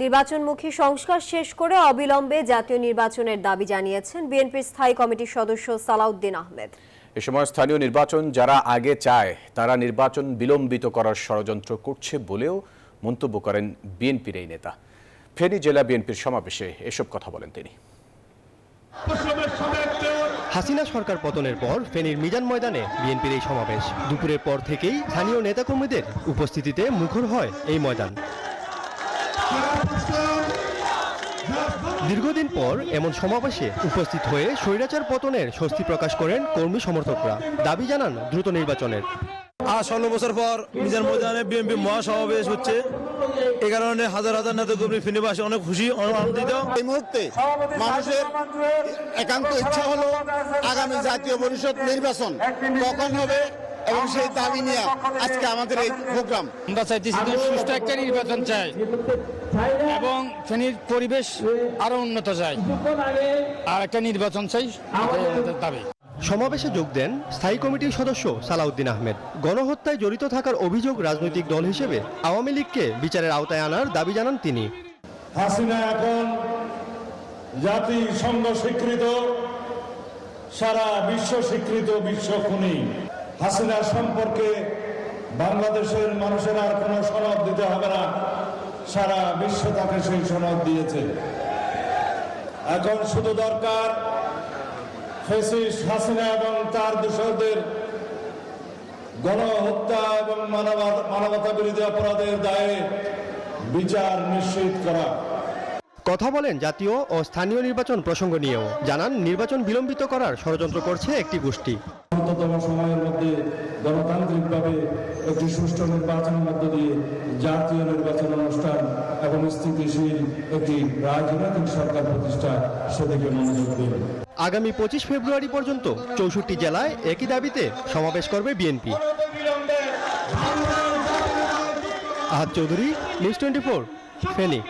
নির্বাচনমুখী সংস্কার শেষ করে অবিলম্বে জাতীয় নির্বাচনের দাবি জানিয়েছেন বিএনপির স্থায়ী কমিটির সদস্য সালাউদ্দিন আহমেদ। এ সময় স্থানীয় নির্বাচন যারা আগে চায় তারা নির্বাচন বিলম্বিত করার ষড়যন্ত্র করছে বলেও মন্তব্য করেন বিএনপির এই নেতা। ফেনী জেলা বিএনপির সমাবেশে এসব কথা বলেন তিনি। হাসিনা সরকার পতনের পর ফেনীর মিজান ময়দানে বিএনপির এই সমাবেশ। দুপুরের পর থেকেই স্থানীয় নেতাকর্মীদের উপস্থিতিতে মুখর হয় এই ময়দান। দীর্ঘদিন পর এমন সমাবেশে উপস্থিত হয়ে স্বৈরাচার পতনের স্বস্তি প্রকাশ করেন কর্মী সমর্থকরা। দাবি জানান দ্রুত নির্বাচনের। আজ 16 বছর পর মিজান ময়দানে বিএনপি মহাসমাবেশ হচ্ছে। এই কারণে হাজার হাজার নেতাকর্মী ফেনীবাসী অনেক খুশি, আনন্দিত। এই মুহূর্তে মানুষের একান্ত ইচ্ছা হলো আগামী জাতীয় পরিষদ নির্বাচন কখন হবে এবং সেই দাবি নিয়ে আজকে আমাদের এই প্রোগ্রাম। আমরা চাইতেছি সুষ্ঠু একটা নির্বাচন চাই এবং ফেনীর পরিবেশ আরো উন্নত চাই, আর একটা নির্বাচন চাই, আমাদের দাবি। সমাবেশে যোগ দেন স্থায়ী কমিটির সদস্য সালাউদ্দিন আহমেদ। গণহত্যায় জড়িত থাকার অভিযোগ রাজনৈতিক দল হিসেবে আওয়ামী লীগকে বিচারের আওতায় আনার দাবি জানান তিনি। হাসিনা এখন জাতিসংঘ স্বীকৃত, সারা বিশ্ব স্বীকৃত বিশ্ব খুনি। হাসিনা সম্পর্কে বাংলাদেশের মানুষের আর কোনো সনদ দিতে হবে না, সারা বিশ্ব তাকে সেই সনদ দিয়েছে। এখন শুধু দরকার ফ্যাসিস্ট হাসিনা এবং তার দোসরদের গণহত্যা এবং মানবতা বিরোধী অপরাধের দায়ে বিচার নিশ্চিত করা। কথা বলেন জাতীয় ও স্থানীয় নির্বাচন প্রসঙ্গ নিয়েও। জানান নির্বাচন বিলম্বিত করার ষড়যন্ত্র করছে একটি গোষ্ঠী। দ্রুততম সময়ের মধ্যে গণতান্ত্রিকভাবে একটি সুষ্ঠু নির্বাচনের মধ্য দিয়ে জাতীয় নির্বাচন অনুষ্ঠান এবং স্থিতিশীল একটি রাজনৈতিক সরকার প্রতিষ্ঠা সেদিকে মনোযোগ দিন। আগামী 25 ফেব্রুয়ারি পর্যন্ত 64 জেলায় একই দাবিতে সমাবেশ করবে বিএনপি। আহাদ চৌধুরী, নিউজ 24, ফেনী।